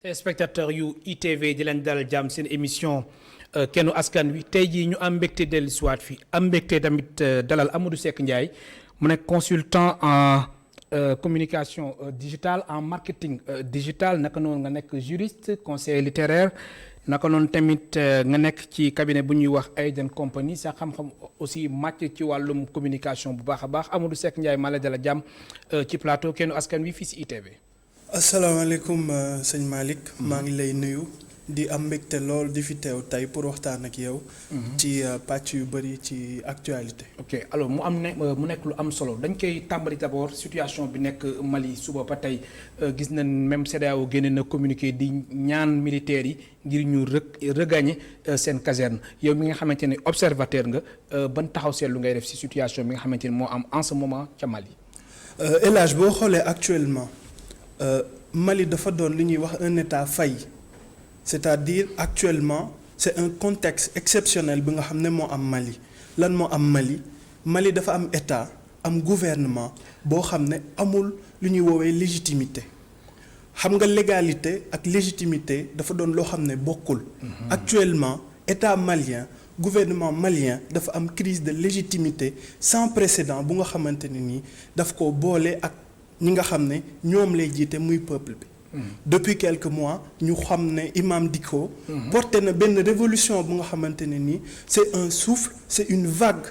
téléspectateur yu ITV di leen dalal jàmm seen émission kennu askan wi tey jii ñu am mbégte dellu si waat fi am mbégte tamit dalal Amadou Seck Ndiaye mu nekk consultant en communication digitale en marketing digital naka noonu nga nekk juriste conseiller littéraire naka noonu tamit nga nekk ci cabinet bu ñuy wax Aiden Company sa xam-xam aussi màcc ci wàllum communication bu baax a baax Amadou Seck Ndiaye maa la dalal jàmm ci plateau kennu askan wi fii si ITV. asalaamaaleykum sëñ Malick maa ngi lay nuyu di am mbégte lool di fi teew tey pour waxtaan ak yow. ci pàcc yu bëri ci actualité. ok alors mu nekk lu am solo dañ koy tàmbali d'abord situation bi nekk Mali suba ba tey gis nañ même CEDEAO génne na communiqué di ñaan militaires yi ngir ñu regagner seen caserne yow mi nga xamante ne observateur nga ban taxaw seetlu ngay def ci situation bi nga xamante ne moo am en ce moment ca Mali. El Hadj boo xoolee actuellement. Mali dafa doon li ñuy wax un état failli c'est-à-dire actuellement c'est un contexte exceptionnel bi nga xam ne moo am Mali lan moo am Mali dafa am état am gouvernement boo xam ne amul lu ñuy woowee légitimité xam nga légalité ak légitimité dafa doon loo xam ne bokkul. Actuellement état malien gouvernement malien dafa am crise de légitimité sans précédent bu nga xamante ne nii daf ko boole ak. ñi nga xam ne ñoom lay jiite muy peuple bi. Depuis quelques mois ñu xam ne Imam Dicko porté na benn révolution bu nga xamante ne nii c'est un souffle c'est une vague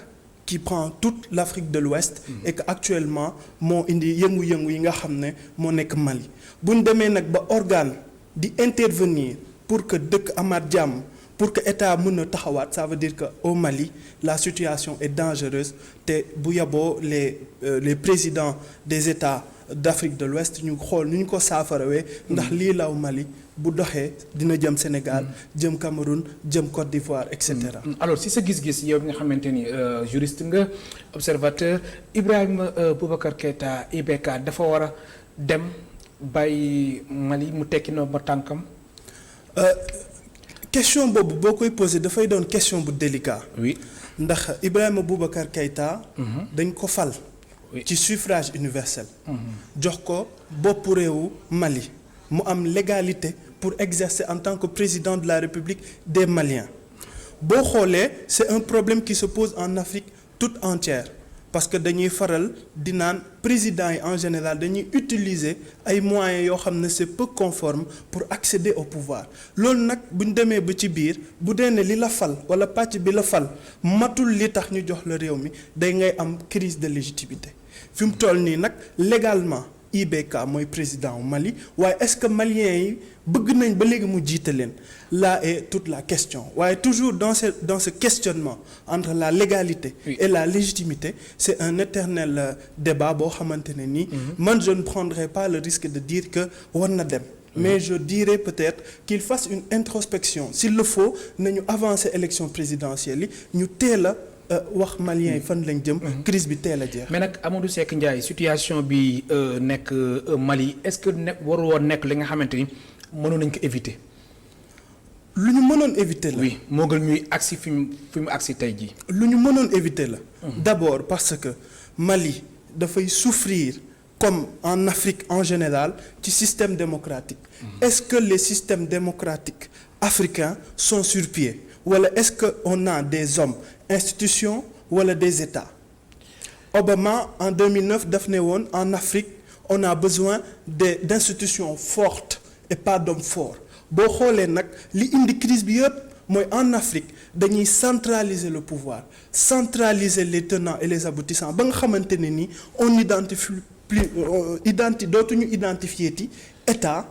qui prend toute l'Afrique de l'Ouest et que actuellement moo indi yëngu-yëngu yi nga xam ne moo nekk Mali bu ñu demee nag ba organe di intervenir pour que dëkk amaat jàmm pour que état mën a taxawaat ça veut dire que au Mali la situation est dangereuse te bu yaboo les présidents des états d'Afrique de l'Ouest ñu xool nu ñu ko saafarawee ndax lii law Mali bu doxee dina jëm Sénégal jëm Cameroun jëm Côte d'Ivoire et cetera. alors si sa gis-gis yow bi nga xamante ni juriste nga observateur Ibrahima Boubacar Keïta IBK dafa war a dem bàyyi Mali mu tekki na ba tànkam. question boobu boo koy posé dafay doon question bu délicat. oui ndax Ibrahima Boubacar Keïta. dañ ko fal. ci suffrage universel. jox ko boppu réewu Mali mu am légalité pour exercer en tant que président de la République des Maliens boo xoolee c'est un problème qui se pose en Afrique toute entière parce que dañuy faral di naan président yi en général dañuy utiliser ay moyens yoo xam ne c'est peu conforme pour accéder au pouvoir loolu nag bu ñu demee ba ci biir bu dee ne li la fal wala pàcc bi la fal matul li tax ñu jox la réew mi day ngay am crise de légitimité fi mu toll nii nag légalement IBK mooy président wu Mali waaye est-ce que maliens yi bëgg nañ ba léegi mu jiite leen là est toute la question waaye toujours dans ce questionnement entre la légalité et la légitimité c'est un éternel débat boo xamante ne nii man je ne prendrai pas le risque de dire que war na dem mais je dirais peut-être qu'il fasse une introspection s'il le faut nañu avancer élection présidentielle yi ñu teel a wax maliens yi fan lañ jëm. crise bi teel a jeex. mais nag Amadou Seck Ndiaye situation bi nekk Mali est-ce que waru woon nekk li nga xamante ni mënoon nañ ko éviter. lu ñu mënoon éviter la. oui moo gën ñuy agsi fi mu agsi tey jii. lu ñu mënoon éviter la. d'abord parce que Mali dafay souffrir comme en Afrique en général ci système démocratique. Est-ce que les systèmes démocratiques africains sont sur pied wala est-ce que on a des hommes institutions wala des États. Obama en 2009 daf ne woon en Afrique on a besoin d'institutions fortes et pas d'hommes forts boo xoolee nag li indi crise bi yëpp mooy en Afrique dañuy centraliser le pouvoir centraliser les tenants et les aboutissants ba nga xamante ne ni on identifie plus dootuñu identifier ti état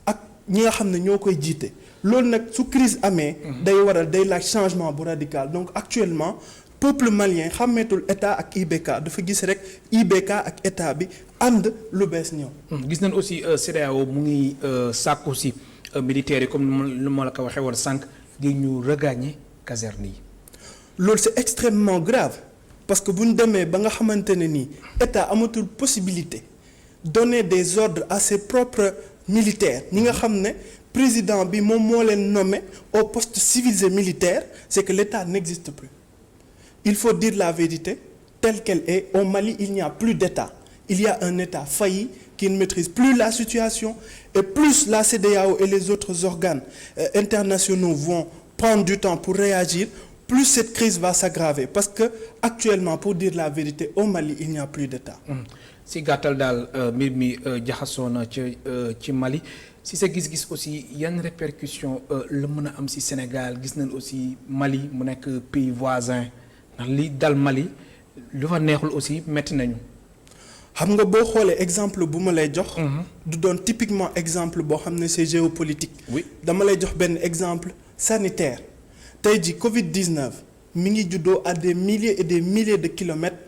ak ñi nga xam ne ñoo koy jiite loolu nag su crise amee day laaj changement bu radical donc actuellement peuple malien xàmmeetul état ak IBK dafa gis rek IBK ak état bi ànd lu bees ñëw. gis nañ aussi CEDEAO mu ngi sàkku si militaires yi comme lu ma la ko waxee woon sànq ngir ñu regagner caserne yi. loolu c'est extrêmement grave parce que bu ñu demee ba nga xamante ne nii état amatul possibilité donner des ordres à ses propres militaires ñi nga xam ne. président bi moom moo leen nommé au poste civils et militaires c'est que l'État n'existe plus il faut dire la vérité telle qu'elle est au Mali il n'y a plus d'État il y a un État failli qui ne maîtrise plus la situation, et plus la CEDEAO et les autres organes internationaux vont prendre du temps pour réagir, plus cette crise va s'aggraver. Parce que actuellement, pour dire la vérité, au Mali, il n'y a plus d'État. si gàttal daal mbir mi jaxasoo na ci Mali si sa gis-gis aussi yan répercussions la mën a am si Sénégal gis nañ aussi Mali mu nekk pays voisin ndax li dal Mali lu fa neexul aussi metti nañu. xam nga boo xoolee exemple bu ma lay jox. du doon typiquement exemple boo xam ne c'est géopolitique. oui dama lay jox benn exemple sanitaire tey ji Covid-19 mi ngi juddoo à des milliers et des milliers de kilomètres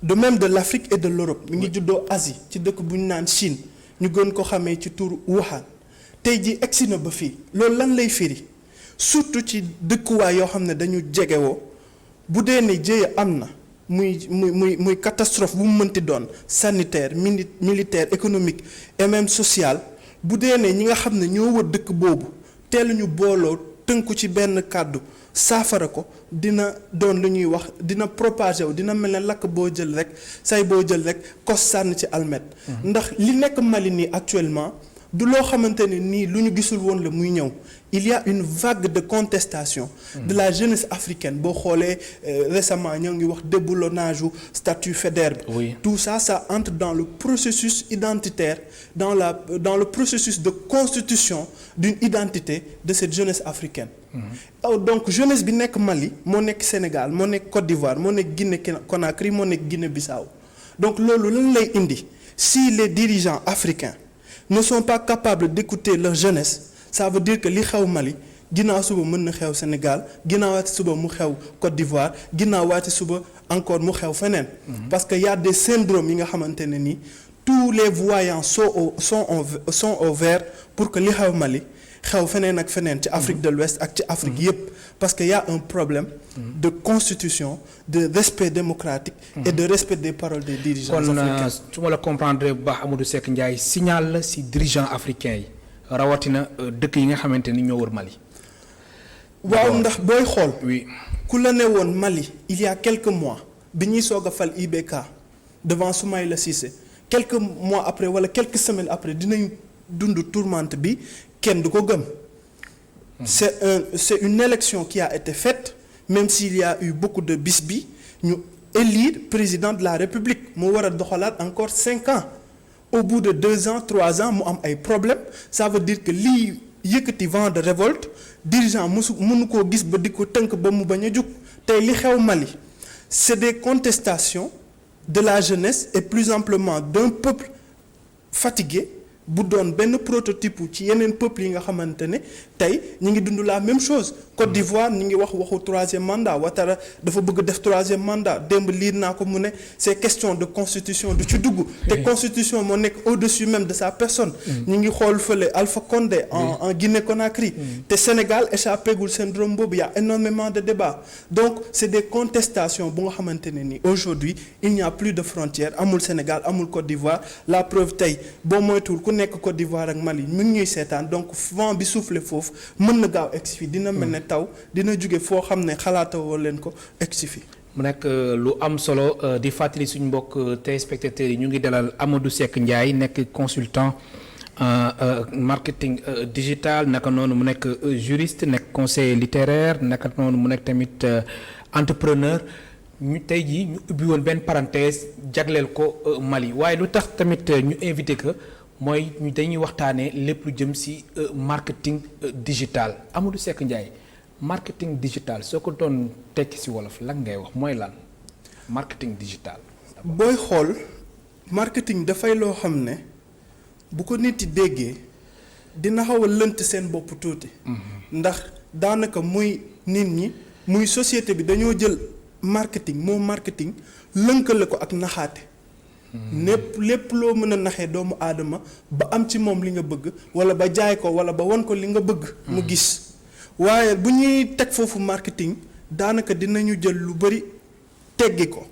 de même de l'Afrique et de l'Europe mi ngi juddoo Asie ci dëkk bu ñu naan Chine ñu gën ko xamee ci tur Wuhan tey ji egsi na ba fii loolu lan lay firi surtout ci dëkkuwaay yoo xam ne dañu jegewoo bu dee ne jéeya am na. muy catastrophe bu mu mënti doon sanitaire militaire économique et même social bu dee ne ñi nga xam ne ñoo wër dëkk boobu teel ñu booloo tënku ci benn kàddu saafara ko dina doon lu ñuy wax dina propager wu dina mel ne lakk boo jël rek say boo jël rek kos sànn ci almet ndax li nekk Mali nii actuellement du loo xamante ne nii lu ñu gisul woon la muy ñëw il y a une vague de contestation de la jeunesse africaine boo xoolee récemment ñoo ngi wax déboulonnage u statut Faidherbe oui. Tout ça entre dans le processus identitaire dans le processus de constitution d'une identité de cette jeunesse africaine donc jeunesse bi nekk Mali moo nekk Sénégal moo nekk Côte d'Ivoire moo nekk Guinée Conakry moo nekk Guinée-Bissau donc loolu lan lay indi si les dirigeants africains ne sont pas capables d'écouter leur jeunesse ça veut dire que li xew Mali ginnaaw suba mën na xew Sénégal ginnaawaati suba mu xew Côte d'Ivoire ginnaawaati suba encore mu xew feneen parce que y a des syndromes yi nga xamante ne nii tous les voyants sont au vert pour que li xew Mali xew feneen ak feneen ci Afrique de l'Ouest ak ci Afrique yépp parce que y a un problème de constitution de respect démocratique et de respect des paroles des dirigeants africains. kon su ma la comprendre bu baax Amadou Seck Ndiaye signal la si dirigeants africains yi rawatina dëkk yi nga xamante ni ñoo wër Mali. waaw ndax booy xool. oui ku la ne woon Mali il y a quelques mois bi ñuy soog a fal IBK devant Soumaïla Cissé quelques mois après wala quelques semaines après dinañ dund tourmente bi kenn du ko gëm. c'est une élection qui a été faite même s'il y a eu beaucoup de bisbis ñu élire président de la République mu war a doxalaat encore 5 ans au bout de 2 ans 3 ans mu am ay problèmes ça veut dire que lii yëkkati vent de révolte dirigeant mënu koo gis ba di ko tënk ba mu bañ a jug tey li xew Mali c'est des contestations de la jeunesse et plus amplement d'un peuple fatigué bu doon benn prototype ci yeneen peuples yi nga xamante ne tey ñi ngi dund la même chose Côte d'Ivoire ñi ngi waxu 3e mandat Ouattara dafa bëgg def 3e mandat démb liir naa ko mu ne c'est question de constitution du ci dugg te constitution moo nekk au-dessus même de sa personne ñi ngi xool fële Alpha Condé en Guinée-Conakry te Sénégal échappé gul syndrome boobu y a énormément de débats donc c'est des contestations bu nga xamante ne ni aujourd'hui il n'y a plus de frontières amul Sénégal amul Côte d'Ivoire la preuve tey boo moytuwul ku nekk Côte d'Ivoire ak Mali mi ngi ñuy seetaan donc vent bi soufflé foofu mën na gaaw egsi fi dina mel ne taw dina jóge foo xam ne xalaatawoo leen ko egsi fi mu nekk lu am solo di fàttali suñu mbokk téléspectateurs yi ñu ngi dalal Amadou Seck Ndiaye nekk consultant marketing digital naka noonu mu nekk juriste nekk conseiller littéraire naka noonu mu nekk tamit entrepreneur ñu tey jii ñu ubbi woon benn parenthèse jagleel ko Mali waaye lu tax tamit ñu invité que mooy ñu dañuy waxtaanee lépp lu jëm ci marketing digital Amadou Seck Ndiaye marketing digital soo ko doon tekki ci wolof lan ngay wax mooy lan marketing digital. booy xool marketing dafay loo xam ne bu ko nit yi déggee dina xaw a lënt seen bopp tuuti. ndax daanaka muy nit ñi muy société bi dañoo jël marketing lënkale ko ak naxaate. lépp loo mën a naxee doomu aadama ba am ci moom li nga bëgg wala ba jaay ko wala ba won ko li nga bëgg. mu gis waaye bu ñuy teg foofu marketing daanaka dinañu jël lu bari teggi ko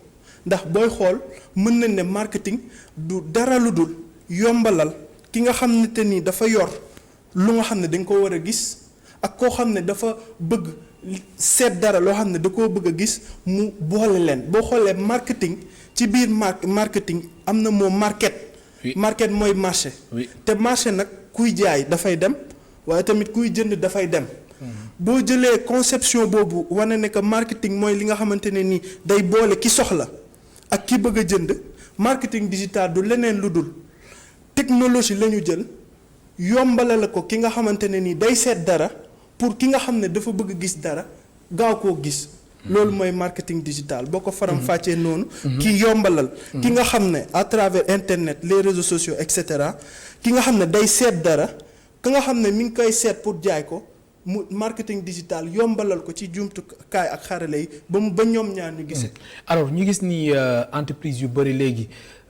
ndax booy xool mën nañ ne marketing du dara lu dul yombalal ki nga xam ne te ni dafa yor lu nga xam ne dañ ko war a gis ak koo xam ne dafa bëgg seet dara loo xam ne da koo bëgg a gis mu boole leen boo xoolee marketing ci biir marketing am na moo market Oui. market mooy marché. Oui. te marché nag kuy jaay dafay dem waaye tamit kuy jënd dafay dem. boo jëlee conception boobu wane ne que marketing mooy li nga xamante ne ni day boole ki soxla ak ki bëgg a jënd marketing digital du leneen lu dul technologie la ñu jël yombalal ko ki nga xamante ne ni day seet dara pour ki nga xam ne dafa bëgg gis dara gaaw koo gis. loolu mooy marketing digital boo ko faram fàccee noonu. ki yombalal. ki nga xam ne à travers internet les réseaux sociaux et cetera ki nga xam ne day seet dara ka nga xam ne mi ngi koy seet pour jaay ko. mu marketing digital yombalal ko ci jumtukaay ak xarale yi ba ñoom ñaar ñu gisee. alors ñu gis ni entreprise yu bëri léegi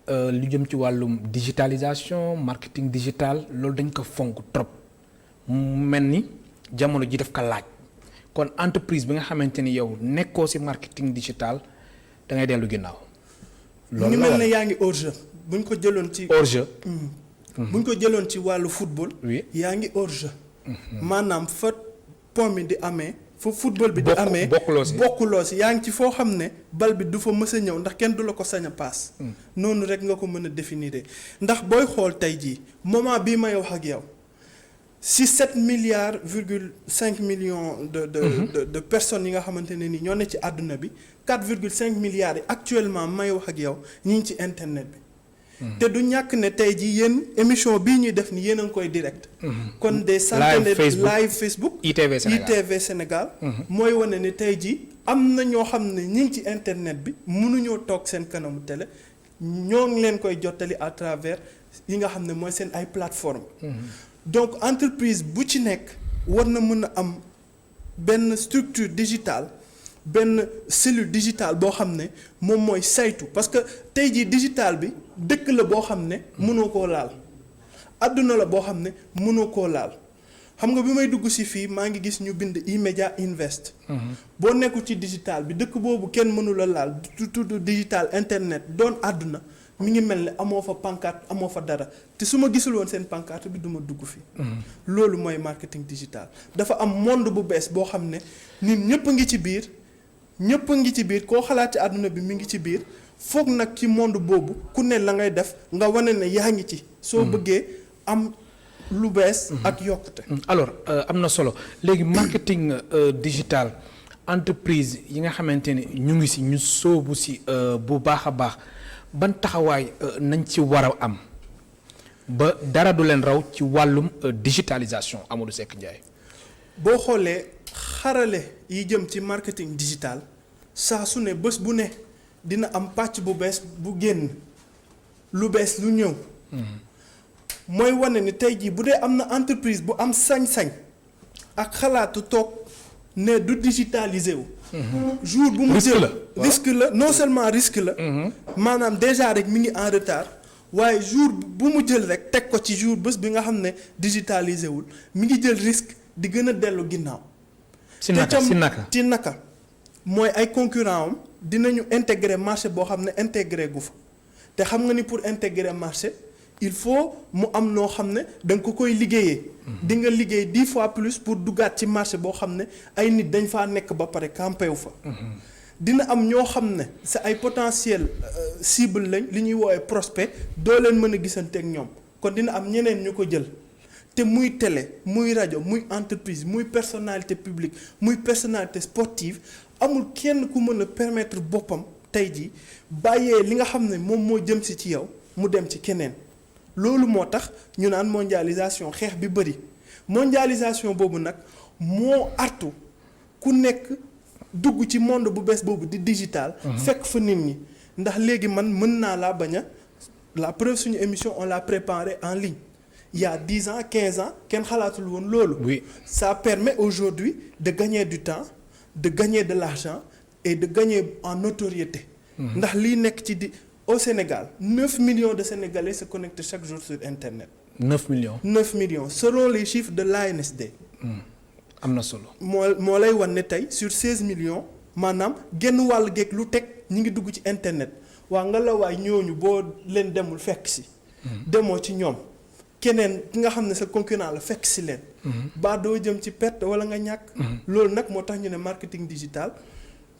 lu jëm ci wàllum digitalisation marketing digital loolu dañ ko fonk trop mu mel ni jamono ji daf ko laaj kon entreprise bi nga xamante ni yow nekkoo ci marketing digital da ngay dellu ginnaaw. loolu la mel ne yaa ngi hors jeu buñ ko jëloon ci. hors jeu. buñ ko jëloon ci wàllu football. oui yaa ngi hors jeu. maanaam fa pont mi di amee fa football bi di amee bokkuloo si yaa ngi ci foo xam ne bal bi du fa mës a ñëw ndax kenn du la ko sañ a paas noonu rek nga ko mën a définir ndax booy xool tey jii moment bii may wax ak yow si 7 milliards virgule 5 millions de personnes yi nga xamante ne ni ñoo ne ci àdduna bi 4,5 milliards yi actuellement may wax ak yow ñi ngi ci internet bi te du ñàkk ne tey jii yéen émission bii ñuy def ni yéen a ngi koy direct. kon des centaines de live Facebook ITV Sénégal mooy wane ne tey jii am na ñoo xam ne ñi ngi ci internet bi mënuñoo toog seen kanamu télé ñoo ngi leen koy jottali à travers yi nga xam ne mooy seen ay plateforme donc entreprise bu ci nekk war na mën a am benn structure digitale benn cellule digitale boo xam ne moom mooy saytu parce que tey jii digital bi dëkk la boo xam ne mënoo koo laal àdduna la boo xam ne mënoo koo laal xam nga bi may dugg si fii maa ngi gis ñu bind E-Media Invest boo nekkul ci digital bi dëkk boobu kenn mënula laal tudd digital internet doon àdduna mi ngi mel ne amoo fa pancarte amoo fa dara te su ma gisul woon seen pancarte bi du ma dugg fii loolu mooy marketing digital dafa am monde bu bees boo xam ne nit ñëpp a ngi ci biir ñëpp a ngi ci biir koo xalaat ci àdduna bi mi ngi ci biir foog nag ci monde boobu ku ne la ngay def nga wane ne yaa ngi ci soo bëggee am lu bees ak yokkute alors am na solo léegi marketing digital entreprise yi nga xamante ne ñu ngi si ñu sóobu si bu baax a baax ban taxawaay nañ ci war a am ba dara du leen raw ci wàllum digitalisation Amadou Seck Ndiaye. boo xoolee xarale yi jëm ci marketing digital saa su ne bés bu ne dina am pàcc bu bees bu génn lu bees lu ñëw mooy wane ni tey jii bu dee am na entreprise bu am sañ-sañ ak xalaatu toog ne du digitaliser wu jour bu mu jël risque la non seulement risque la maanaam déjà rek mi ngi en retard waaye jour bu mu jël rek teg ko ci jour bés bi nga xam ne digitaliser wul mi ngi jël risque di gën a dellu ginnaaw ci naka mooy ay concurrent am dinañu intégrer marché boo xam ne intégré gu fa te xam nga ni pour intégrer marché il faut mu am noo xam ne da nga ko koy liggéeyee di nga liggéey 10 fois plus pour duggaat ci marché boo xam ne ay nit dañ faa nekk ba pare campé wu fa dina am ñoo xam ne c'est ay potentiel cible lañ li ñuy woowee prospect doo leen mën a gisante ak ñoom kon dina am ñeneen ñu ko jël te muy télé muy rajo muy entreprise muy personnalité publique muy personnalité sportive amul kenn ku mën a permettre boppam tey jii bàyyee li nga xam ne moom moo jëm si ci yow mu dem ci keneen loolu moo tax ñu naan mondialisation xeex bi bëri mondialisation boobu nag moo artu ku nekk dugg ci monde bu bees boobu di digital fekk fa nit ñi ndax léegi man mën naa laa bañ a la preuve suñu émission on l'a préparée en ligne il y a 10 ans 15 ans kenn xalaatul woon loolu ça permet aujourd'hui de gagner du temps de gagner de l'argent et de gagner en notoriété ndax lii nekk ci di au Sénégal 9 millions de Sénégalais se connectent chaque jour sur Internet 9 millions selon les chiffres de l'ANSD am na solo moo lay wan ne tey sur 16 millions maanaam genn wàll geeg lu teg ñi ngi dugg ci internet waa nga la waay ñooñu boo leen demul fekk si demoo ci ñoom keneen ki nga xam ne sa concurrent la fekk si leen ba doo jëm ci perte wala nga ñàkk loolu nag moo tax ñu ne marketing digital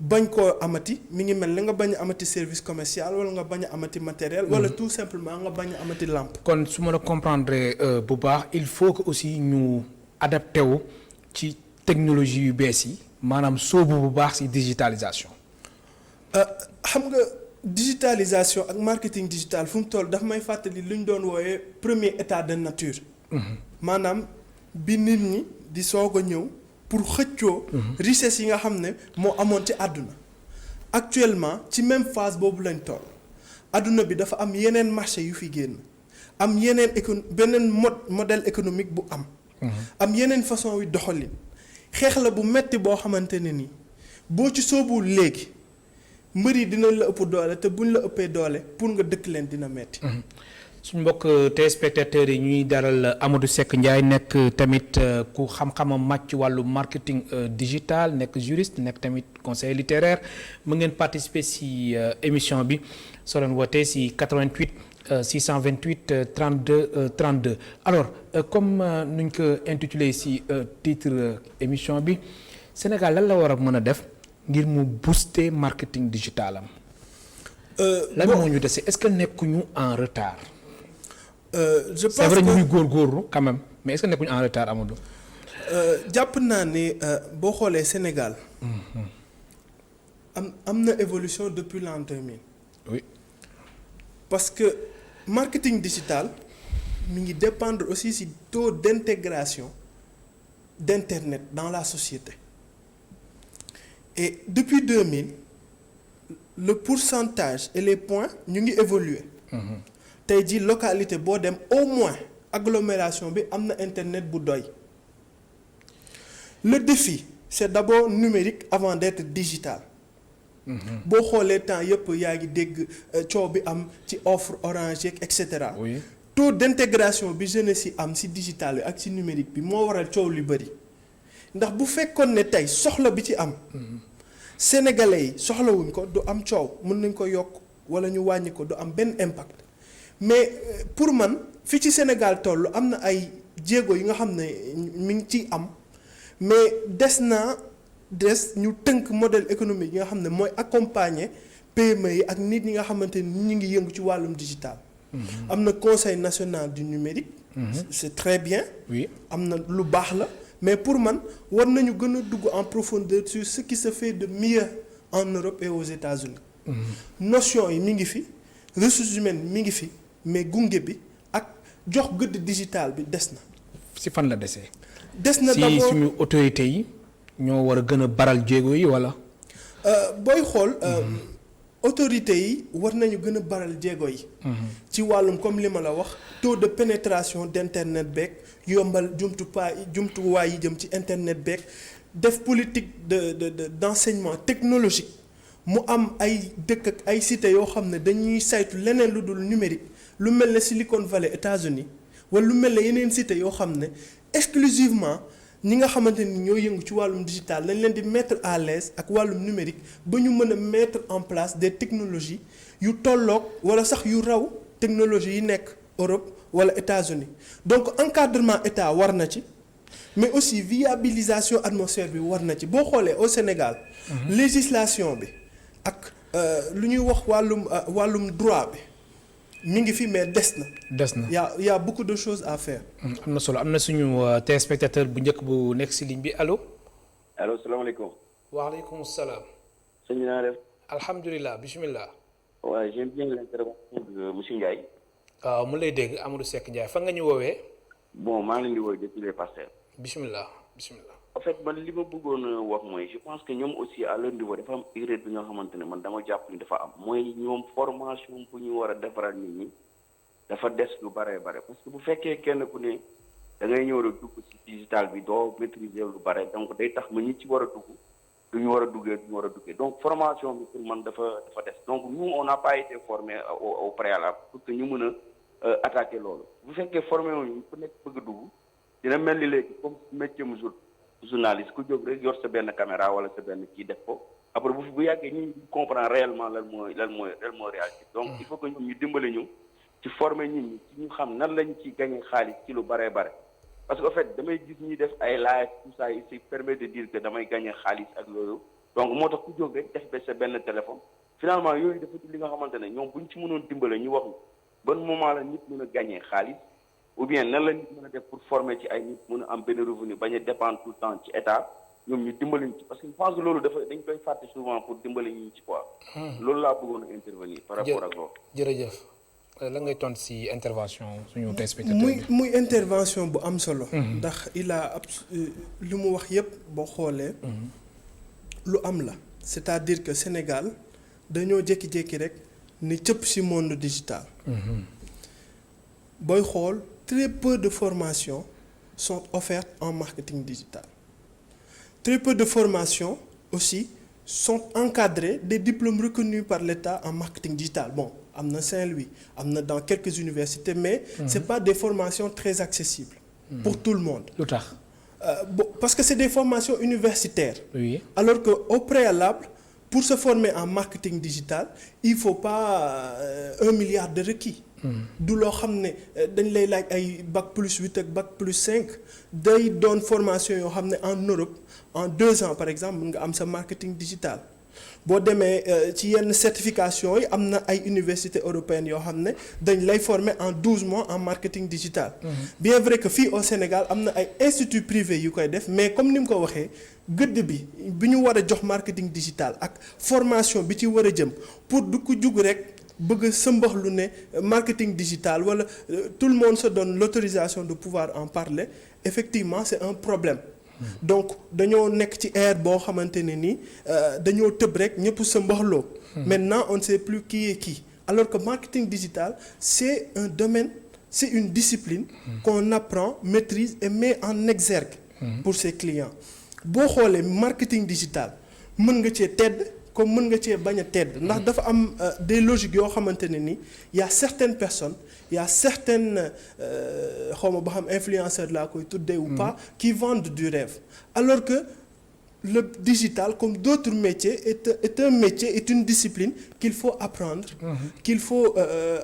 bañ koo amati mi ngi mel ni nga bañ a amati service commercial wala nga bañ a amati matériel. wala tout simplement nga bañ a amati lampe. kon su ma la comprendre bu baax il faut que aussi ñu adapté wu ci technologie yu bees yi maanaam sóobu bu baax ci digitalisation. xam nga digitalisation ak marketing digital fu mu toll daf may fàttali lu ñu doon wooyee premier état de nature. maanaam bi nit ñi di soog a ñëw pour xëccoo. richesse yi nga xam ne moo amoon ci àdduna. actuellement ci même phase boobu lañ toll àdduna bi dafa am yeneen marché yu fi génn am yeneen beneen modèle économique bu am. am yeneen façon wi doxalin xeex la bu metti boo xamante ne nii boo ci soobuwul léegi mbër yi dinañ la ëpp doole te buñ la ëppee doole pour nga dëkk leen dina metti suñ mbokk téléspectateurs yi ñuy daral Amadou Seck Ndiaye nekk tamit ku xam-xamam màcc ci wàllu marketing digital nekk juriste nekk tamit conseiller littéraire mu ngeen participer ci émission bi soo leen wootee ci 88 628 32 32 alors comme nuñ ko intitulé ci titre émission bi Sénégal lan la war a mën a def ngir mu booster marketing digital am. lan moo ñu dese est-ce que nekkuñu en retard. Je pense c'est vrai que ñu ngi góorgóorlu quand même mais est-ce que nekkuñu en retard Amadou. jàpp naa ne boo xoolee Sénégal. am na évolution depuis l'an 2000. oui. parce que marketing digital mi ngi dépendre aussi ci taux d'intégration d'internet dans la société et depuis 2000 le pourcentage et les points ñu ngi évoluer. tey jii localité boo dem au moins agglomération bi am na internet bu doy. Le défi c'est d'abord numérique avant d'être digital. boo xoolee temps yëpp yaa ngi dégg coow bi am ci offre Orange et cetera. oui. taux d'intégration bi jeunesse yi am ci digital bi ak ci numérique bi moo waral coow lu bari ndax bu fekkoon ne tey soxla bi ci am. sénégalais yi soxlawuñ ko du am coow mën nañ ko yokk wala ñu wàññi ko du am benn impact mais pour man fi ci Sénégal toll am na ay jéego yi nga xam ne mi ngi ciy am mais des ñu tënk modèle économique yi nga xam ne mooy accompagner PME yi ak nit ñi nga xamante ni ñu ngi yëngu ci wàllum digital. am na conseil national du numérique. c'est très bien. oui. am na lu baax la mais pour man war nañu gën a dugg en profondeur sur ce qui se fait de mieux en Europe et aux États-Unis notion yi mi ngi fi ressources humaines mi ngi fi mais gunge bi ak jox gëdd digital bi des na. ci fan la desee. des na ci d'abord suñu autorités yi ñoo war a gën a baral jéego yi wala. booy xool. autorités yi war nañu gën a baral jéego yi. ci wàllum comme li ma la wax taux de pénétration d'internet beeg yombal jumtuwaay yi jëm ci internet beeg def politique d'enseignement technologique mu am ay dëkk ak ay cités yoo xam ne dañuy saytu leneen lu dul numérique lu mel ne Silicon Valley États-Unis wala lu mel ne yeneen cités yoo xam ne exclusivement ñi nga xamante ni ñoo yëngu ci wàllum digital lañ leen di mettre à l'aise ak wàllum numérique ba ñu mën a mettre en place des technologies yu tolloog wala sax yu raw technologie yi nekk Europe wala États-Unis donc encadrement état war na ci mais aussi viabilisation atmosphère bi war na ci boo xoolee au Sénégal. législation bi ak lu ñuy wax wàllum droit bi mi ngi fi mais des na. y a beaucoup de choses à faire. am na solo am na suñu téléspectateur bu njëkk bu nekk ci ligne bi allo. allo salaamaaleykum. waaleykum salaam. sëñ bi naa def. alhamdulilah bismillah. waaw j'aime bien l'intervention de monsieur Ndiaye. waaw mu lay dégg Amadou Seck Ndiaye fan nga ñu woowee. bon maa ngi leen di woowee depuis les Parcelles. bismillah. en fait man li ma bëggoon wax mooy je pense que ñoom aussi à leur niveau dafa am erreur bi nga xamante ne man dama jàpp ni dafa am mooy ñoom formation bu ñu war a defaral nit ñi dafa des lu bare parce que bu fekkee kenn ku ne da ngay ñëw rek dugg ci digital bi doo maîtriser lu bare donc day tax ma ñi ci war a dugg du ñu war a duggee donc formation bi pour man dafa des donc nous on n'a pas été formé au préalable pour que ñu mën a attaquer loolu bu fekkee formé wuñu ku nekk bëgg a dugg dina mel ni léegi comme métier mu journaliste ku jóg rek yor sa benn caméra wala sa benn kii def ko après bu yàggee ñu comprendre réellement lan mooy réalité donc il faut que ñoom ñu dimbale ñu ci former nit ñi ci ñu xam nan lañ ci gagner xaalis ci lu bare parce que en fait damay gis ñuy def ay live tout ça il se permet de dire que damay gagner xaalis ak loolu donc moo tax ku jóg rek def ba sa benn téléphone finalement yooyu dafa di li nga xamante ne ñoom buñ ci mënoon dimbale ñu wax ban moment la nit mën a gagné xaalis ou bien nan la nit mën a def pour former ci ay nit mën a am benn revenu bañ a dépendre tout le temps ci état ñoom ñu dimbali ñu ci parce que je pense que loolu dañ koy fàtte souvent pour dimbali ñu ci quoi. loolu laa bëggoon a intervenir par rapport ak loolu. jërëjëf la ngay tontu si intervention suñu téléspectateur muy intervention bu am solo. ndax il a li mu wax yépp boo xoolee. lu am la c'est-à-dire que Sénégal dañoo jékki-jékki rek ni cëpp ci monde digital. booy xool très peu de formations sont offertes en marketing digital. Très peu de formations aussi sont encadrées des diplômes reconnus par l'État en marketing digital. Bon, am na Saint-Louis, am na dans quelques universités, mais c'est pas des formations très accessibles pour tout le monde. lu tax. Parce que c'est des formations universitaires. Oui. Alors qu'au préalable, pour se former en marketing digital, il faut pas 1 milliard de requis. du loo xam ne dañ lay laaj ay bac plus 8 ak bac plus 5 day doon formation yoo xam ne en Europe en 2 ans par exemple mën nga am sa marketing digital. boo demee ci yenn certification yi am na ay universités européennes yoo xam ne dañ lay former en 12 mois en marketing digital. Bien vrai que fii au Sénégal am na ay instituts privés yu koy def mais comme ni mu ko waxee gëdd bi ñu war a jox marketing digital ak formation bi ci war a jëm pour du ko jug rek bëgg sëmbax lu ne marketing digital wala tout le monde se donne l'autorisation de pouvoir en parler effectivement c'est un problème. Donc dañoo nekk ci ère boo xamante ne ni dañoo tëb rek ñëpp sa mbaxloo. Maintenant on ne sait plus qui est qui. Alors que marketing digital c'est un domaine, c'est une discipline qu'on apprend, maîtrise et met en exergue pour ses clients. Boo xoolee marketing digital mën nga cee tedd comme mën nga cee bañ a tedd ndax dafa am des logiques yoo xamante ne ni y a certaines personnes y a certaines xaw ma ba xam influenceurs laa koy tuddee ou pas qui vendent du rêve alors que le digital comme d'autres métiers est un métier, est une discipline qu'il faut apprendre, qu'il faut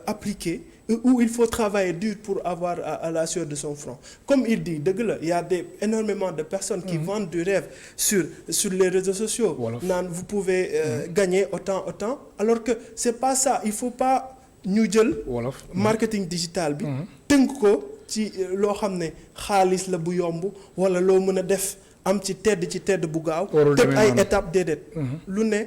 appliquer, où il faut travailler dur pour avoir à la sueur de son front. Comme il dit, il y a énormément de personnes qui vendent du rêve sur les réseaux sociaux. Voilà. Vous pouvez gagner autant, alors que c'est pas ça. Il faut pas ñu jël marketing digital bi tënk ko ci loo xam ne xaalis la bu yomb wala loo mën a def am ci tedd bu gaaw teg ay étape déedéet lu ne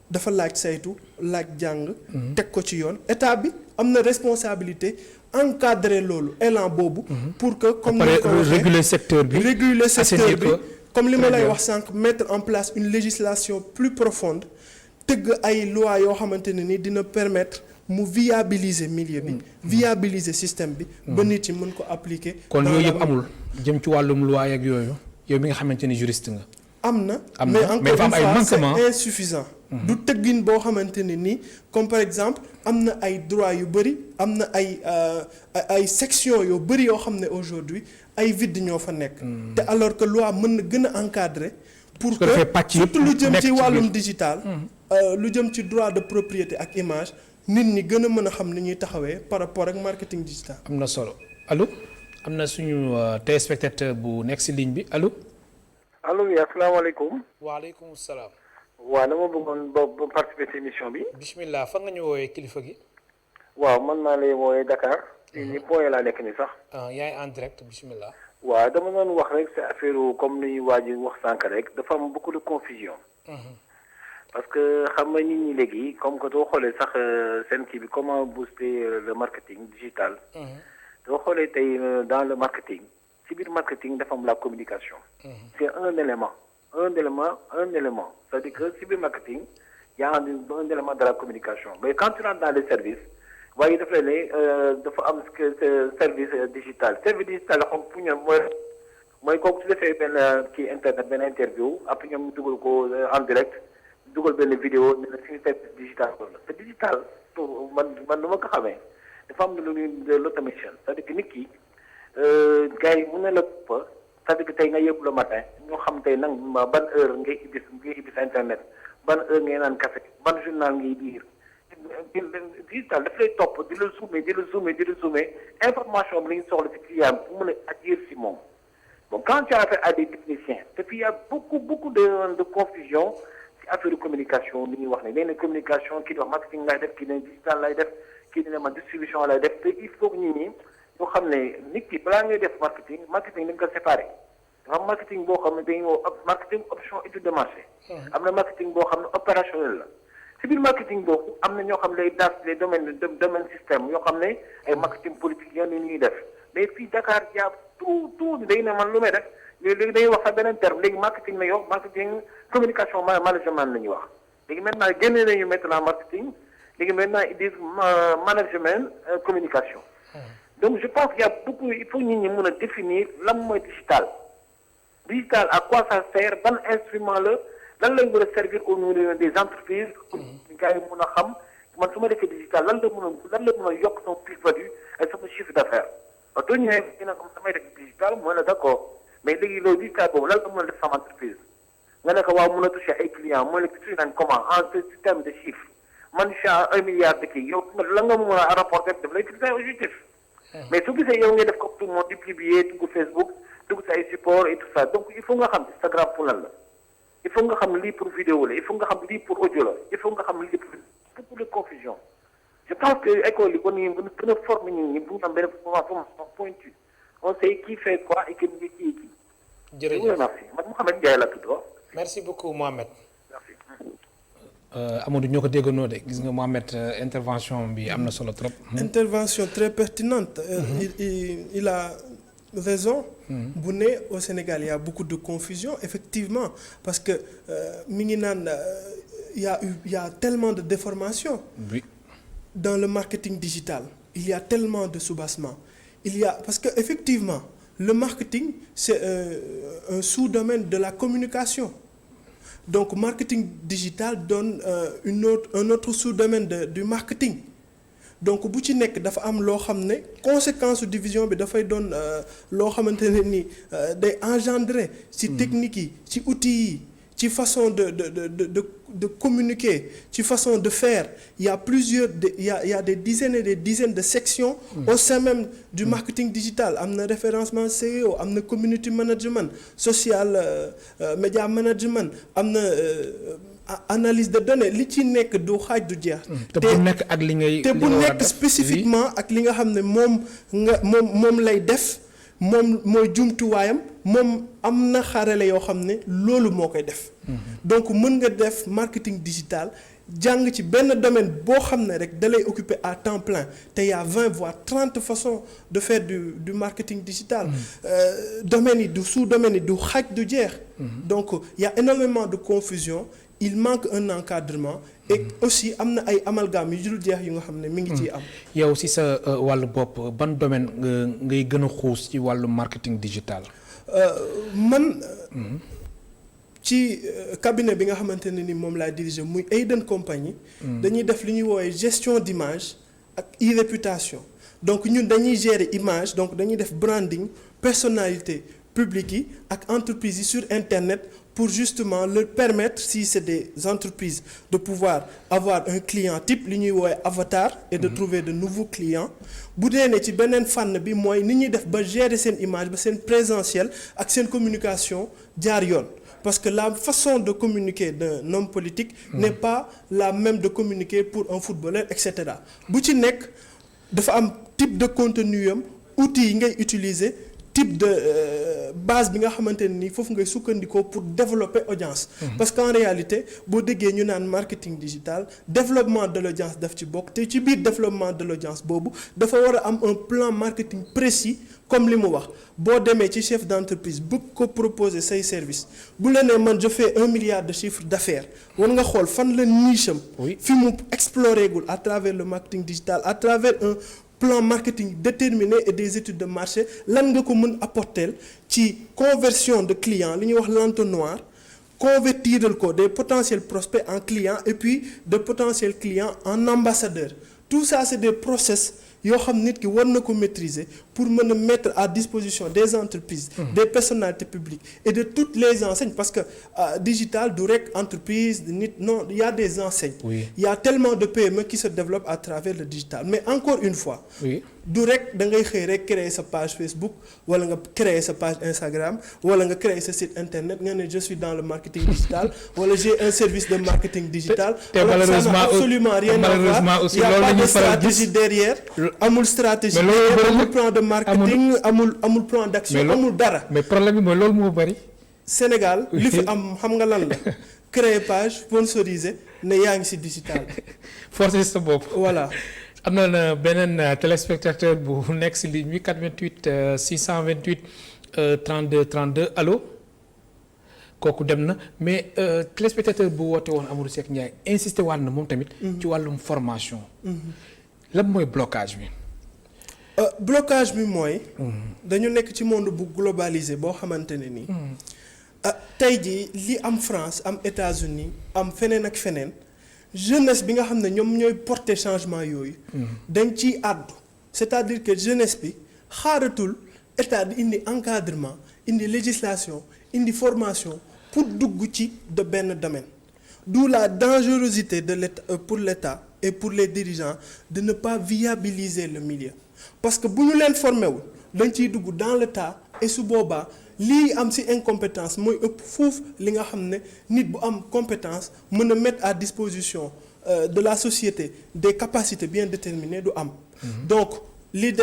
dafa laaj saytu laaj jàng teg ko ci yoon état bi am na responsabilité encadrer loolu élan boobu pour que comme ni ko waxee réguler secteur bi comme li ma lay wax sànq mettre en place une législation plus profonde tëgg ay loi yoo xamante ne ni dina permettre mu viabiliser milieu bi viabiliser système bi ba nit yi mën ko appliquer kon yooyu yëpp amul jëm ci wàllum loi ak yooyu yow mi nga xamante ni juriste nga am na mais encore une fois c'est insuffisant du tëggin boo xamante ne nii comme par exemple am na ay droits yu bëri am na ay sections yu bëri yoo xam ne aujourd'hui ay vide ñoo fa nekk te alors que loi mën na gën a encadrer pour que surtout lu jëm ci wàllum digital lu jëm ci droit de propriété ak image nit ñi gën a mën a xam ni ñuy taxawee par rapport ak marketing digital. am na solo allo am na suñu téléspectateur bu nekk ci ligne bi allo. allo oui asalaamaaleykum. waaleykum salaam. waaw dama bëggoon ba participer ci émission bi. bismillah fan nga ñu woowee kilifa gi. waaw man maa lay woowee Dakar. ni point laa nekk ni sax. yaay en direct bismillah. waaw dama doon wax rek c'est affaire comme ni waa ji wax sànq rek dafa am beaucoup de confusion. parce que xam nga nit ñi léegi comme que doo xoolee sax seen kii bi comment booster le marketing digital. doo xoolee tey dans le marketing ci biir marketing dafa am la communication. c'est un élément c'est-à-dire que ci biir marketing y a un élément de la communication mais quand tu rentres dans les services waaye daf lay ne dafa am service digital xam fu ñu mooy kooku su defee benn kii internet benn interview après ñoom ñu dugal ko en direct. dugal benn vidéo ne la suñu service digital la te digital man nu ma ko xamee dafa am lu ñuy de l'automation c'est-à-dire que nit ki gars yi mun na la pa c'est-à-dire que tey nga yëpp le matin ñoo xam tey nag ban heure ngay ibbi sa internet ban heure ngay naan café ban journal ngay lire digital daf lay topp di la zoomer information bi la ñu soxla ci client pour mun a agir si moom bon quand tu as affaire à des techniciens et puis il y a beaucoup de confusion ci affaire communication li ñuy wax ne léegi communication kii di wax marketing lay def kii ne digital lay def kii ne man distribution lay def te il faut que nit ñi ñoo xam ne nit ki balaa ngay def marketing dañ ko séparé dafa am marketing boo xam ne dañuy woo marketing option étude de marché. am na marketing boo xam ne opérationnel la. ci biir marketing boobu am na ñoo xam ne day daas les domaine système yoo xam ne ay marketing politique yenn ñuy def mais fii Dakar yaa tout day ne man lu may def léegi dañuy wax sax beneen terme léegi marketing la yow marketing communication management la ñuy wax léegi maintenant génne nañu maintenant marketing léegi maintenant ils disent management communication. Donc je pense qu'il y a beaucoup il faut nit ñi mën a définir lan mooy digital à quoi ça sert ban instrument la lan lañ mën a servir au niveau des entreprises. gars yi mën a xam man su ma defee digital lan la mën a yokk son plus-value ak sama chiffre d'affaires waaw doo ñëwee dina xam samay def digital mooy la d'accord mais léegi loolu digital boobu lan la mën a def sama entreprise nga ne ko waaw mën a toucher ay clients mooy la toucher naan comment en termes de chiffre man je suis à 1 milliard de kii yow la nga mën a rapporter daf lay fixer objectif mais su gisee yow ngay def comme tout le monde di publier dugg Facebook dugg sa ay support et tout ça donc il faut nga xam Instagram pour lan la il faut nga xam lii pour vidéo la il faut nga xam lii pour audio la il faut nga xam lii pour beaucoup de confusion je pense que école yi kon ñu gën a former nit ñi bu ñu am benn formation pointue on sait qui fait quoi et qui kii. jërëjëf merci man Mouhamed Ndiaye la tudd. merci beaucoup Mohamed. merci. Amadou ñoo ko déggandoo de gis nga Mohamed intervention bi am na solo trop. intervention très pertinente. Il a raison. bu ne au Sénégal il y a beaucoup de confusion effectivement parce que mi ngi naan il y a tellement de déformation. Oui. Dans le marketing digital il y a tellement de soubassement parce que effectivement le marketing c'est un sous-domaine de la communication. Donc marketing digital donne un autre sous-domaine du marketing donc bu ci nekk dafa am loo xam ne conséquence su division bi dafay doon loo xamante ne ni day engendrer ci techniques yi ci outils yi ci façon de communiquer ci façon de faire il y a des dizaines et des dizaines de sections au sein même du marketing digital am na référencement SEO am na community management social media management am na analyse de données li ci nekk du xaaj du jeex. te bu nekk ak li ngay. te bu nekk spécifiquement ak li nga xam ne moom lay def moom mooy jumtuwaayam moom am na xarale yoo xam ne loolu moo koy def. donc mën nga def marketing digital jàng ci benn domaine boo xam ne rek da lay occuper à temps plein te y a 20 voire 30 façons de faire du marketing digital. domaines yi du sous-domaines yi du xaaj du jeex. donc y a énormément de confusion. Il manque un encadrement et aussi am na ay amalgame yu dul jeex yu nga xam ne mi ngi ciy am. yow si sa wàllu bopp ban domaine ngay gën a xuus ci wàllu marketing digital. man ci cabinet bi nga xamante ne ni moom laa diriger muy Aiden Compagnie. dañuy def li ñuy woowee gestion d'image ak e-réputation donc ñun dañuy gérer image donc dañuy def branding personnalité publique yi ak entreprise yi sur internet. Pour justement leur permettre si c'est des entreprises de pouvoir avoir un client type li ñuy woowee avatar et de trouver de nouveaux clients bu dee ne ci beneen fànn bi mooy ni ñuy def ba gérer seen image ba seen présentiel ak seen communication jaar yoon parce que la façon de communiquer d'un homme politique n'est pas la même de communiquer pour un footballeur et cetera bu ci nekk dafa am type de contenu am outils yi ngay utiliser type de base bi nga xamante ne nii foofu ngay sukkandikoo pour développer audience. Parce qu'en réalité boo déggee ñu naan marketing digital développement de l'audience daf ci bokk te ci biir développement de l'audience boobu dafa war a am un plan marketing précis comme li mu wax boo demee ci chef d'entreprise bëgg ko proposer say service bu la nee man je fais 1 milliard de chiffre d'affaires war nga xool fan la niche am. fi mu explorer gul à travers le marketing digital à travers un plan marketing déterminé et des études de marché lan nga ko mën apporter ci conversion de clients li ñuy wax l'entonnoir convertiral ko des potentiels prospects en clients et puis de potentiels clients en ambassadeurs tout ça c'est des process yoo xam nit ki war na ko maîtriser pour mën a mettre à disposition des entreprises des personnalités publiques et de toutes les enseignes parce que digital du rek entreprise nit non il y a des enseignes il y a tellement de PME qui se développent à travers le digital mais encore une fois du rek da ngay xëy rek créer sa page Facebook wala nga créer sa page Instagram wala nga créer sa site internet nga ne je suis dans le marketing digital wala j'ai un service de marketing digital alors ça n'a absolument rien à voir il y a pas de stratégie derrière amul stratégie amul plan de marketing amul plan d'action amul dara mais problème bi mooy loolu moo bari Sénégal li fi am xam nga lan la créer page sponsorisé ne yaa ngi ci digital forcer sa bopp voilà am na beneen téléspectateur bu nekk ci ligne bi 88 628 32 32 allo kooku dem na mais téléspectateur bu woote woon Amadou Seck Ndiaye insisté waat na moom tamit ci wàllum formation lan mooy blocage bi blocage bi mooy dañu nekk ci monde bu globalisé boo xamante ne nii tey jii li am France am États-Unis am feneen ak feneen jeunesse bi nga xam ne ñoom ñooy porter changement yooyu dañ ciy àddu c'est-à-dire que jeunesse bi xaaratul état di indi encadrement indi législation indi formation pour dugg ci de benn domaine d'où la dangerosité de l'état pour l'état et pour les dirigeants de ne pas viabiliser le milieu parce que bu ñu leen formé wul dañ ciy dugg dans le tas et su boobaa lii am ci incompétence mooy ëpp fuuf li nga xam ne nit bu am compétence mën a mettre à disposition de la société des capacités bien déterminées du am donc li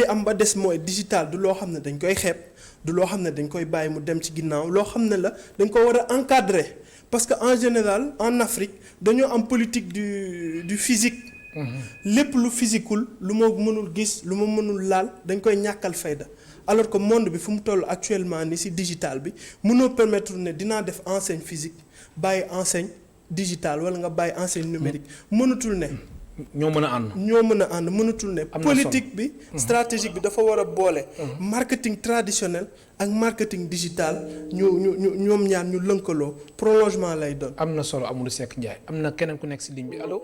am ba des mooy digital du loo xam ne dañ koy xeeb du loo xam ne dañ koy bàyyi mu dem ci ginnaaw loo xam ne la dañ ko war a encadrer parce que en général en Afrique dañoo am politique du physique lépp lu physiqueul lu ma mënul gis lu ma mënul laal dañ koy ñàkkal fayda alors que monde bi fu mu toll actuellement ni ci digital bi mënoo permettre ne dinaa def enseigne physique bàyyi enseigne digital wala nga bàyyi enseigne numérique mënatul ne ñoo mën a ànd mënatul ne politique bi stratégique bi dafa war a boole marketing traditionnel ak marketing digital ñoom ñaar ñu lënkaloo prolongement lay doon am na solo Amadou Seck Ndiaye am na keneen ku nekk ci ligne bi allo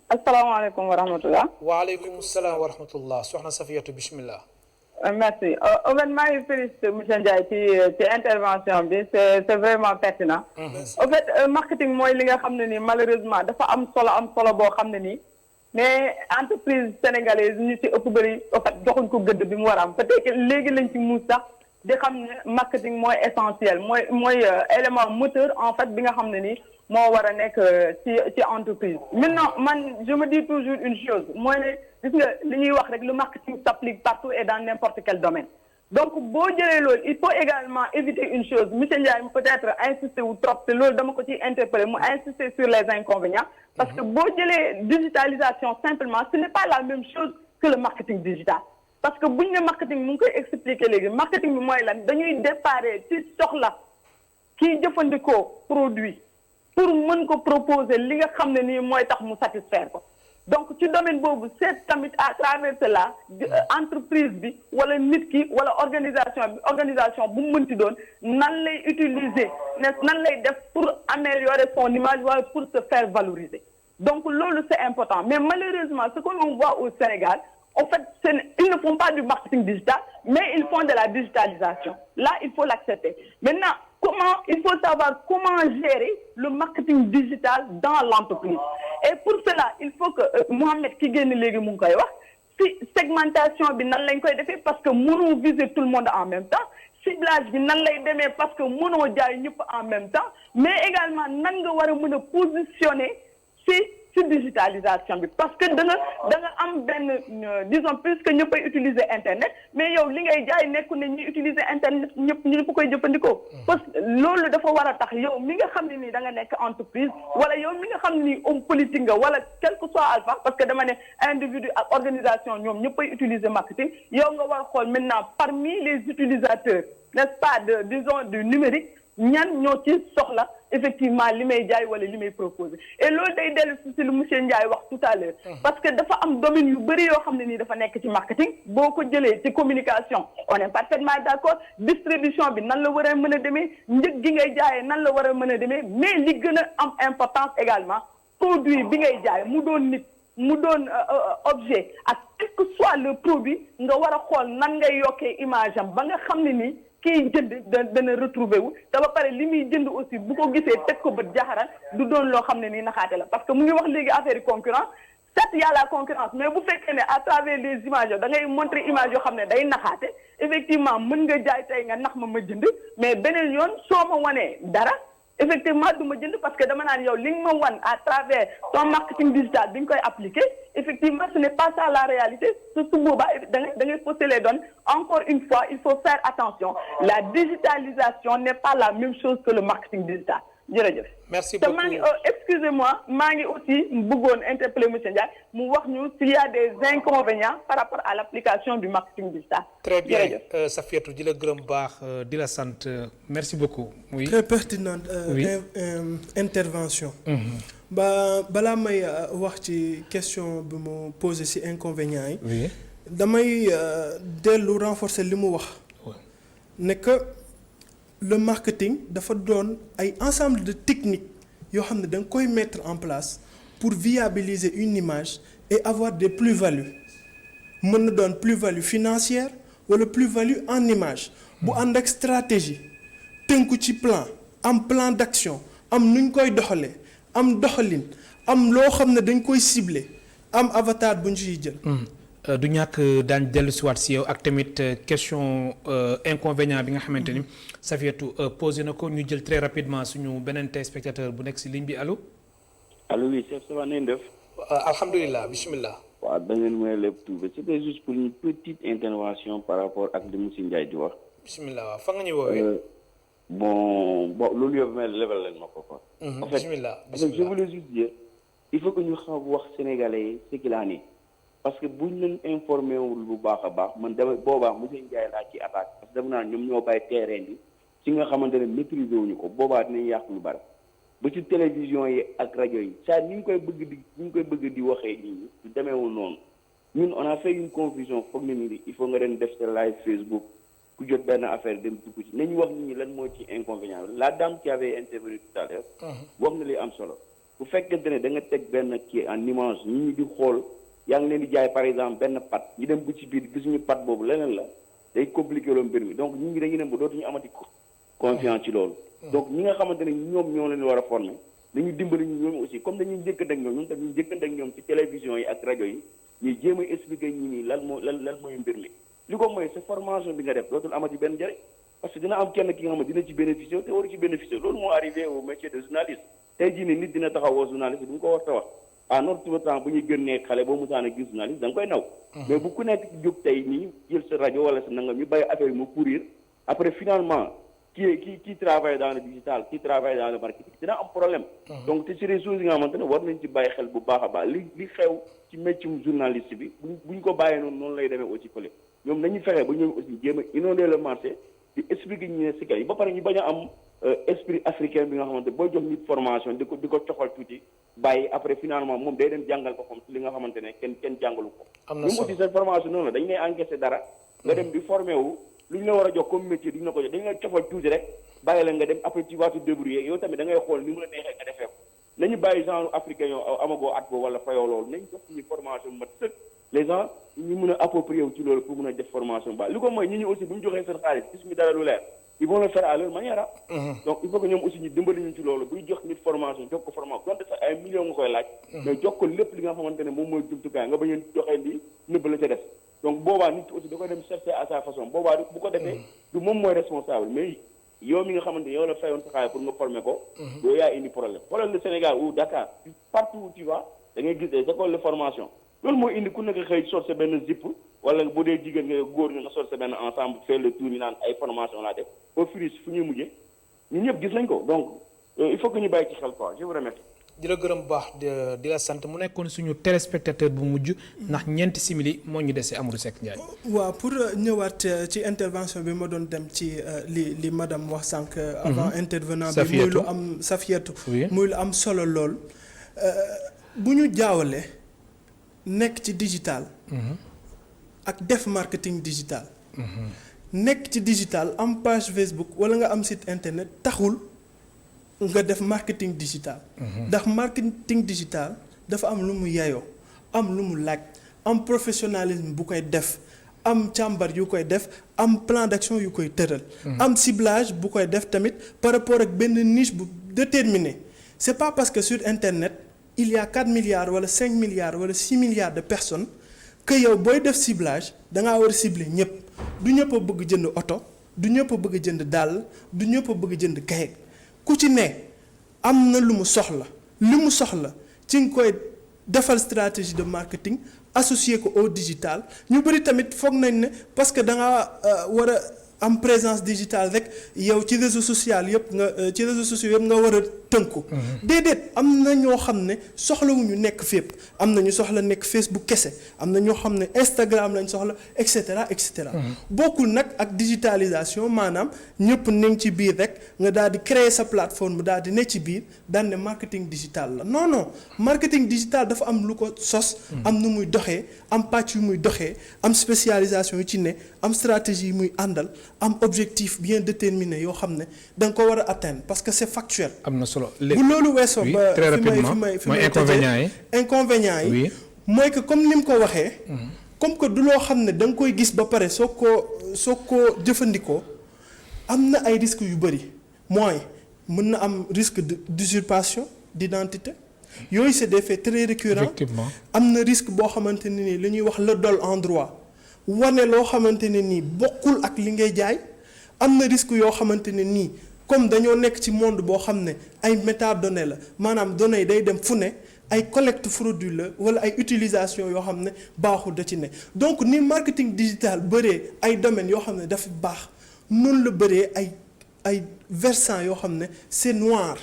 asalaamaaleykum wa rahmatullah waaleykum salaam wa rahmatullah soxna Safiyatu bismillah merci en fait maa ngi félicité monsieur Ndiaye ci intervention bi c'est vraiment pertinent en fait marketing mooy li nga xam ne nii malheureusement dafa am solo boo xam ne nii mais entreprise sénégalaise ñu ci ëpp bëri en fait joxuñ ko gëdd bi mu war a am peut-être léegi lañ ci muus sax di xam ne marketing mooy essentiel mooy élément moteur en fait bi nga xam ne nii moo war a nekk ci entreprise maintenant man je me dis toujours une chose mooy ne gis nga li ñuy wax rek le marketing s'applique partout et dans n'importe quel domaine donc boo jëlee loolu il faut également éviter une chose monsieur Ndiaye peut-être insister wu trop te loolu dama ko ciy interpeller mu insister sur les inconvénients parce que boo jëlee digitalisation simplement ce n'est pas la même chose que le marketing digital parce que buñ ne marketing mu ngi koy expliquer léegi marketing bi mooy lan dañuy déparé ci soxla kiy jëfandikoo produit pour mën ko proposer li nga xam ne nii mooy tax mu satisfaire ko donc ci domaine boobu c'est tamit à travers cela entreprise bi wala nit ki wala organisation bu mu mënti doon nan lay utiliser nan lay def pour améliorer son image wala pour se faire valoriser donc loolu c'est important mais malheureusement ce que l'on voit au Sénégal en fait ils ne font pas du marketing digital mais ils font de la digitalisation là il faut l'accepter maintenant il faut savoir comment gérer le marketing digital dans l'entreprise et pour cela il faut que Mohamed ki génn léegi mu ngi koy wax ci segmentation bi nan lañ koy defee parce que mënoo viser tout le monde en même temps ciblage bi nan lay demee parce que mënoo jaay ñëpp en même temps mais également nan nga war a mën a positionner ci digitalisation bi parce que da nga am benn disons puisque ñëppay utiliser internet mais yow li ngay jaay nekku ne ñuy utiliser internet ñëpp koy jëfandikoo parce que loolu dafa war a tax yow mi nga xam ne nii da nga nekk entreprise wala yow mi nga xam ne nii homme politique nga wala quel que soit alpha parce que dama ne individu ak organisation ñoom ñëppay utiliser marketing yow nga war a xool maintenant parmi les utilisateurs n'est-ce pas disons du numérique ñan ñoo ci soxla effectivement li may jaay wala li may proposer et loolu day dellu si lu monsieur Ndiaye wax tout à l'heure parce que dafa am domaine yu bëri yoo xam ne nii dafa nekk ci marketing boo ko jëlee ci communication on est parfaitement d'accord distribution bi nan la war a mën a demee njëg gi ngay jaayee nan la war a mën a demee mais li gën a am importance également produit bi ngay jaay mu doon nit mu doon objet ak quel que soit le produit nga war a xool nan ngay yokkee image am ba nga xam ne ni kiy jënd dana retrouver wu te ba pare li muy jënd aussi bu ko gisee teg ko bët jaxaral du doon loo xam ne nii naxaate la parce que mu ngi wax léegi affaire yi concurrence certes y a la concurrence mais bu fekkee ne à travers les images da ngay montrer image yoo xam ne day naxaate effectivement mën nga jaay tey nga nax ma jënd mais beneen yoon soo ma wanee dara effectivement du ma jënd parce que dama naan yow li nga ma wan à travers ton marketing digital bi nga koy appliquer effectivement ce n'est pas ça la réalité su boobaa da ngay fausser les données encore une fois il faut faire attention la digitalisation n'est pas la même chose que le marketing digital jërëjëf. merci te beaucoup maa ngi excusez-moi maa ngi aussi bëggoon interpeller monsieur Ndiaye mu wax ñu s'il y a des inconvénients par rapport à l'application du marketing digital. très bien Safiatou di la gërëm baax di la sant merci beaucoup. oui très pertinente oui. intervention. balaa may wax ci question bi mu posé ci inconvénients yi. oui damay dellu renforcer li mu wax. ne que le marketing dafa doon ay ensemble de techniques yoo xam ne da nga koy mettre en place pour viabiliser une image et avoir des plus-values mën na doon plus-value financière wala plus-value en image bu ànd ak stratégie tënku ci plan d'action am nuñ koy doxalee am doxalin am loo xam ne dañ koy cibler am avatar bu ñu ciy jël. du ñàkk daañ dellu si waat si yow ak tamit question inconvénient bi nga xamante ni Safiatou posé na ko ñu jël très rapidement suñu beneen téléspectateur bu nekk si ligne bi allo. allo oui chef ça va nañ def. alhamdulilah bismillah. waaw da ngeen may lépp tuuti c'était juste pour une petite intervention par rapport ak li monsieur Ndiaye di wax. bismillah waaw fa nga ñuy woowee. bon loolu yëpp may level leen ma ko quoi. en fait bismillah je voulais juste dire il faut que ñu xam wax sénégalais yi ce qu'il en est parce que buñ leen informé wul bu baax a baax man dama boobaa monsieur Ndiaye laa ci attaque parce que dama naan ñoom ñoo bàyyi terrain bi ci nga xamante ne maîtriser wuñu ko boobaa dinañ yàq lu bari ba ci télévision yi ak rajo yi saa ni ñu koy bëgg di waxee nit ñi du demeewul noonu ñun on a fait une confusion foog na ni il faut nga leen def sa live Facebook ku jot benn affaire dem dugg ci nañu wax nit ñi lan moo ci inconvénient la dame qui avait intervenu tout à l'heure wax na li am solo bu fekkente ne da nga teg benn kii en image nit ñi di xool yaa ngi leen di jaay par exemple benn pat ñu dem bu ci biir gisuñu pat boobu leneen la day compliqué loolu mbir mi donc nit ñi dañuy dem ba dootuñu amati confiance ci loolu donc ñi nga xamante ne ñoom ñoo leen war a former dañu dimbali ñu ñoom aussi comme dañuy njëkkante ak ñoom ñun tam ñu njëkkante ak ñoom ci télévision yi ak rajo yi ñuy jéem a expliquer ñi nii lan mooy mbir mi li ko mooy sa formation bi nga def dootul amati benn njëriñ parce que dina am kenn ki nga xam ne dina ci bénéficier te waru ci bénéficier loolu moo arrivé au métier de journaliste tey jii nii nit dina taxawoo journaliste du nga ko war ta wax à notre temps bu ñuy génnee xale boo musaan a gis journaliste da nga koy naw mais bu ku nekk jóg tey nii jël sa rajo wala sa nangam ñu bàyyi affaire yi mu courir après finalement qui travaille dans le digital qui travaille dans le marketing dina am problème donc te ci des choses yi nga xamante ne war nañ ci bàyyi xel bu baax a baax li xew ci métier journaliste bi buñ ko bàyyee noonu lay demee aussi fële ñoom nañu fexe ba ñoom aussi jéem a inonder le marché di expliquer ñu ne si kay ba pare ñu bañ a am esprit africain bi nga xamante booy jox nit formation di ko coxal tuuti bàyyi après finalement moom day dem jàngal ko xam li nga xamante ne kenn jàngalu ko ñoom aussi seen formation noonu la dañ lay encaisser dara nga dem di formé wu lu ñu la war a jox comme métier duñu la ko jox dañu la cofal tuuti rek bàyyi la nga dem après tu vas te débrouiller yow tamit da ngay xool ni mu la neexee nga defee ko nañu bàyyi genre africain yoo amagoo at boobu wala fayoo loolu nañ jox suñu formation mat sëkk les gens ñu mën a approprier wu ci loolu pour mën a def formation ba li ko mooy ñi ñu aussi bu ñu joxee seen xaalis gis ñu dara lu leer ils vont le faire à leur manière donc il faut que ñoom aussi ñu dimbali ñu ci loolu buy jox nit formation jox ko formation donte sax ay millions nga koy laaj mais jox ko lépp li nga xamante ne moom mooy jumtukaay nga bañ a joxee lii nëbb la ca def donc boobaa nit aussi da koy dem chercher à sa façon boobaa bu ko defee du moom mooy responsable mais yow mi nga xamante ne yow la fayoon sa xaalis pour nga former ko doo yaa indi problème le Sénégal ou Dakar partout où tu vas da ngay gis des écoles de formation loolu moo indi ku nekk xëy sol sa benn zip wala bu dee jigéen nga góor nga sol sa benn ensemble faire le tour ñu naan ay formation laa def au finish fu ñuy mujjee ñun ñëpp gis nañ ko donc il faut que ñu bàyyi ci xel quoi je vous remercie. di la gërëm bu baax di la sant mu nekkoon suñu téléspectateur bu mujj ndax ñeenti simili moo ñu dese Amadou Seck Ndiaye. waaw pour ñëwaat ci intervention bi ma doon dem ci li madame wax sànq. avant intervenant bi muy lu am Safiatou muy lu am solo lool bu ñu jaawale nekk ci digital. ak def marketing digital. nekk ci digital am page Facebook wala nga am site internet taxul. nga def marketing digital. ndax marketing digital dafa am lu mu yayoo am lu mu laaj am professionnalisme bu koy def am càmbar yu koy def am plan d'action yu koy tëral. am ciblage bu koy def tamit par rapport ak benn niche bu déterminé c'est pas parce que sur internet il y a 4 milliards wala 5 milliards wala 6 milliards de personnes que yow booy def ciblage da ngaa war a cibler ñëpp du ñëpp a bëgg jënd oto du ñëpp a bëgg jënd dàll du ñëpp a bëgg jënd kayit ku ci ne am na lu mu soxla li mu soxla ci nga koy defal stratégie de marketing associé ko au digital ñu bëri tamit foog nañ ne parce que da nga war a am présence digitale rek yow ci réseaux sociaux yëpp nga war a tënku. déedéet am na ñoo xam ne soxlawuñu nekk fépp am na ñu soxla nekk Facebook kese am na ñoo xam ne Instagram lañ soxla et cetera et cetera. bokkul nag ak digitalisation maanaam ñëpp nañ ci biir rek nga daal di créer sa plateforme daal di ne ci biir daan ne marketing digital la non marketing digital dafa am lu ko sos. am nu muy doxee am pàcc yu muy doxee am spécialisation yu ci ne am stratégie yu muy àndal. am objectif bien déterminé yoo xam ne da nga ko war a atteindre parce que c'est factuel. am na solo bu loolu weesoo ba très rapidement mooy inconvénients yi mooy que comme ni mu ko waxee. comme que du loo xam ne da nga koy gis ba pare soo ko jëfandikoo am na ay risques yu bëri mooy mën na am risque d'usurpation d'identité yooyu c'est des faits très récurrents. Effectivement. am na risque boo xamante ne nii li ñuy wax le dol en droit. wane loo xamante ne nii bokkul ak li ngay jaay am na risque yoo xamante ne nii comme dañoo nekk ci monde boo xam ne ay métadonnées la maanaam données yi day dem fu ne ay collecte frauduleux la wala ay utilisation yoo xam ne baaxul da ci ne donc ni marketing digital bëree ay domaines yoo xam ne dafa baax noonu la bëree ay versants yoo xam ne c'est noir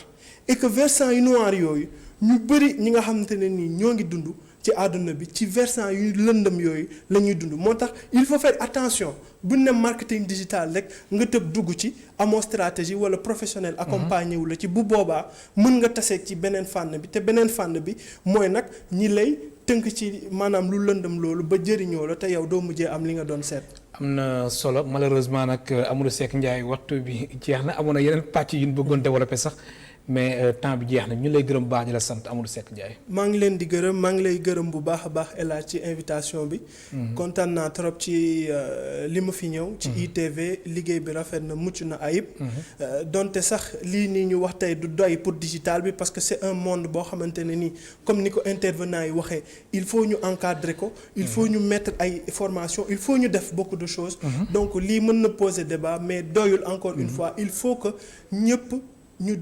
et que versants yu noir yooyu ñu bëri ñi nga xamante ne nii ñoo ngi dund ci àdduna bi ci versant yu lëndëm yooyu la ñuy dund moo tax il faut faire attention bu ne marketing digital rek nga tëb dugg ci amoo stratégie wala professionnel accompagné wu la ci bu boobaa mën nga taseeg ci beneen fànn bi te beneen fànn bi mooy nag ñi lay tënk ci maanaam lu lëndëm loolu ba jëriñoo la te yow doo mujjee am li nga doon seet. am na solo malheureusement nag Amadou Seck Ndiaye waxtu bi jeex na amoon na yeneen pàcc yu ñu bëggoon développer sax. mais temps bi jeex na ñu lay gërëm baax di la sant Amadou Seck Ndiaye. maa ngi leen di gërëm maa ngi lay gërëm bu baax a baax El Hadj ci invitation bi. kontaan naa trop ci li ma fi ñëw. ci ITV liggéey bi rafet na mucc na ayib. donte sax lii nii ñu wax tey du doy pour digital bi parce que c'est un monde boo xamante ne nii comme ni ko intervenant yi waxee il faut ñu encadrer ko. il faut ñu mettre ay formation il faut ñu def beaucoup de choses. donc lii mën na poser débat mais doyul encore une fois il faut que ñëpp. ñu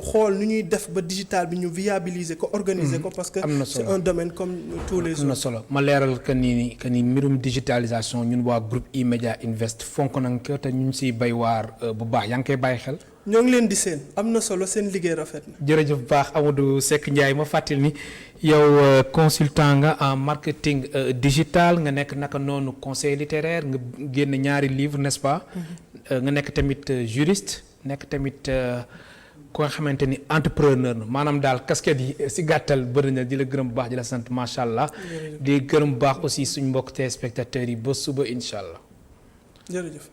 xool nu ñuy def ba digital bi ñu viabiliser ko organiser ko parce que c'est un domaine comme tous les autres. am na solo ma leeral que ni mbirum digitalisation ñun waa groupe E-Media Invest fonk nañ ko te ñu ngi siy bay waar bu baax yaa ngi koy bàyyi xel. ñoo ngi leen di seen am na solo seen liggéey rafet na. jërëjëf bu baax Amadou Seck Ndiaye ma fàttali ni yow consultant nga en marketing digital nga nekk naka noonu conseil littéraire nga génn ñaari livre n'est-ce pas. nga nekk tamit juriste nekk tamit. ko nga xamante ni entrepreneur na maanaam daal casquette yi si gàttal bëri na di la gërëm bu baax di la sant macha allah di gërëm bu baax aussi suñ mbokk téléspectateurs yi ba suba incha allah. jërëjëf.